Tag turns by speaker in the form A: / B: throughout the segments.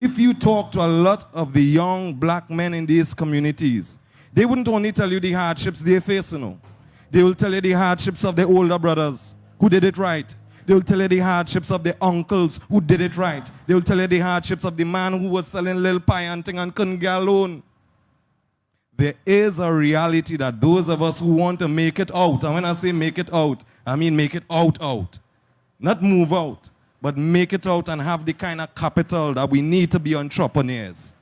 A: If you talk to a lot of the young black men in these communities, they wouldn't only tell you the hardships they face, you know. They will tell you the hardships of their older brothers who did it right. They will tell you the hardships of their uncles who did it right. They will tell you the hardships of the man who was selling little pie and thing and couldn't get a loan. There is a reality that those of us who want to make it out, and when I say make it out, I mean make it out. Not move out, but make it out and have the kind of capital that we need to be entrepreneurs.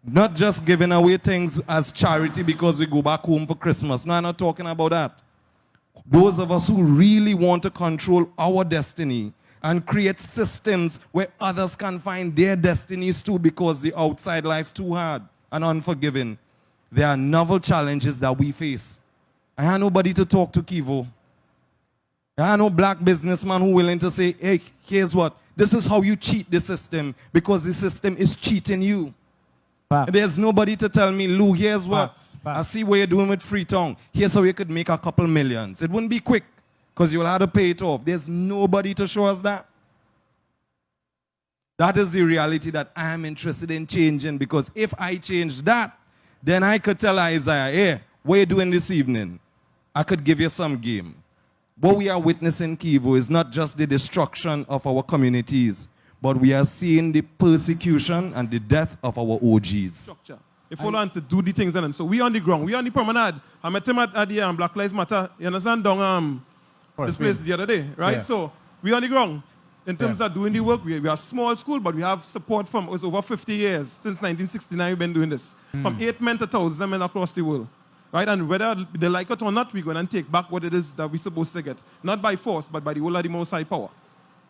A: Not just giving away things as charity because we go back home for Christmas. No, I'm not talking about that. Those of us who really want to control our destiny and create systems where others can find their destinies too because the outside life too hard and unforgiving. There are novel challenges that we face. I have nobody to talk to, Kivo. I have no black businessman who willing to say, hey, here's what. This is how you cheat the system because the system is cheating you. There's nobody to tell me, Lou, here's what. I see what you're doing with Freetown. Here's how you could make a couple millions. It wouldn't be quick because you'll have to pay it off. There's nobody to show us that. That is the reality that I am interested in changing, because if I change that, then I could tell Isaiah, hey, what are you doing this evening? I could give you some game. What we are witnessing, Kivu, is not just the destruction of our communities, but we are seeing the persecution and the death of our OGs.
B: Structure. If we want to do the things then. So we on the ground, we on the promenade. I met him at the Black Lives Matter, you understand, down this place the other day, right? Yeah. So we on the ground. In terms of doing the work, we are a small school, but we have support from us over 50 years. Since 1969, we've been doing this. From 8 men to 1,000 men across the world. Right? And whether they like it or not, we're going to take back what it is that we're supposed to get. Not by force, but by the whole of the Most High power.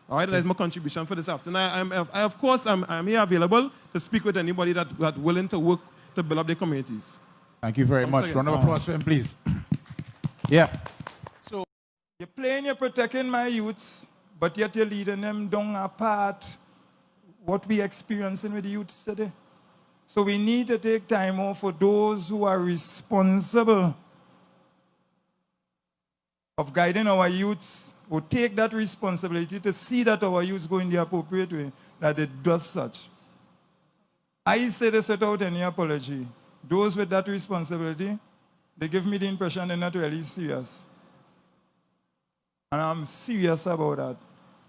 B: All right, that's my contribution for this afternoon. Of course, I'm here available to speak with anybody that's willing to work to build up their communities.
C: Thank you very much. Round of applause for him, please. Yeah.
D: So you're playing, you're protecting my youths, but yet you're leading them down a path what we're experiencing with the youths today. So we need to take time off for those who are responsible of guiding our youths, who take that responsibility to see that our youths go in the appropriate way, that it does such. I say this without any apology. Those with that responsibility, they give me the impression they're not really serious. And I'm serious about that.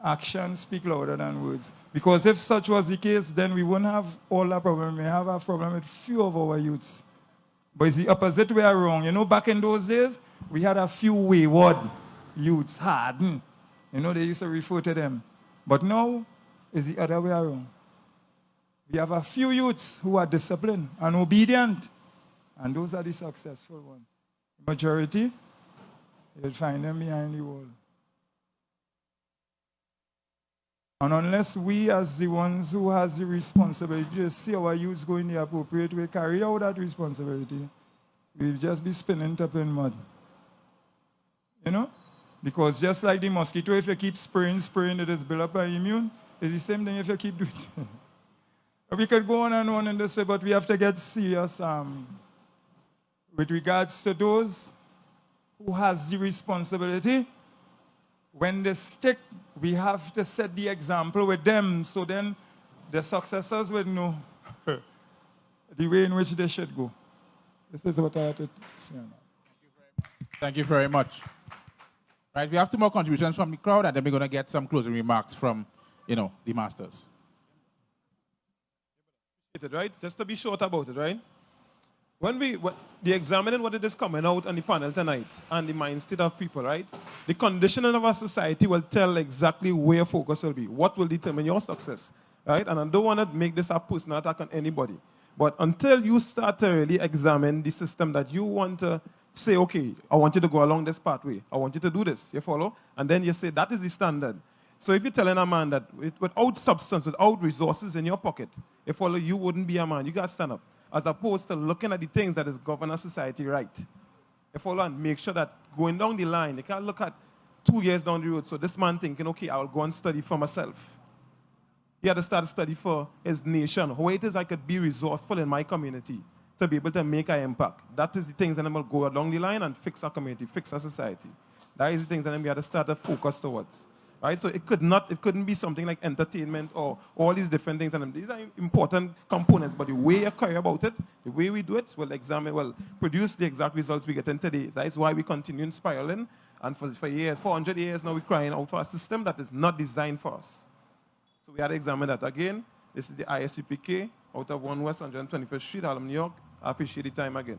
D: Actions speak louder than words. Because if such was the case, then we wouldn't have all that problem. We have a problem with few of our youths. But it's the opposite way around. You know, back in those days, we had a few wayward youths, hardened. You know, they used to refer to them. But now, it's the other way around. We have a few youths who are disciplined and obedient. And those are the successful ones. The majority, you'll find them behind the wall. And unless we, as the ones who has the responsibility to see our youths go in the appropriate way, carry out that responsibility, we'll just be spinning top in mud. You know? Because just like the mosquito, if you keep spraying, it is built up an immune. It's the same thing if you keep doing it. We could go on and on in this way, but we have to get serious with regards to those who has the responsibility. When they stick, we have to set the example with them, so then the successors would know the way in which they should go. This is what I have to say now.
C: Thank you very much. Right, we have 2 more contributions from the crowd, and then we're going to get some closing remarks from, the masters.
B: Right? Just to be short about it, right? When the examining what it is coming out on the panel tonight and the mind state of people, right? The conditioning of our society will tell exactly where your focus will be. What will determine your success, right? And I don't want to make this a personal attack on anybody. But until you start to really examine the system that you want to say, okay, I want you to go along this pathway. I want you to do this. You follow? And then you say, that is the standard. So if you're telling a man that without substance, without resources in your pocket, you follow, you wouldn't be a man. You got to stand up. As opposed to looking at the things that is governor society right. You follow, and make sure that going down the line, you can't look at 2 years down the road. So this man thinking, okay, I'll go and study for myself. He had to start to study for his nation. How it is I could be resourceful in my community to be able to make an impact. That is the things that will go along the line and fix our community, fix our society. That is the things that we have to start to focus towards. right? So it couldn't be something like entertainment or all these different things. And these are important components, but the way you care about it, the way we do it, will produce the exact results we get in today. That's why we continue spiraling. And for years, 400 years now, we're crying out for a system that is not designed for us. So we had to examine that again. This is the ISUPK out of 1 West 125th Street, Harlem, New York. I appreciate the time again.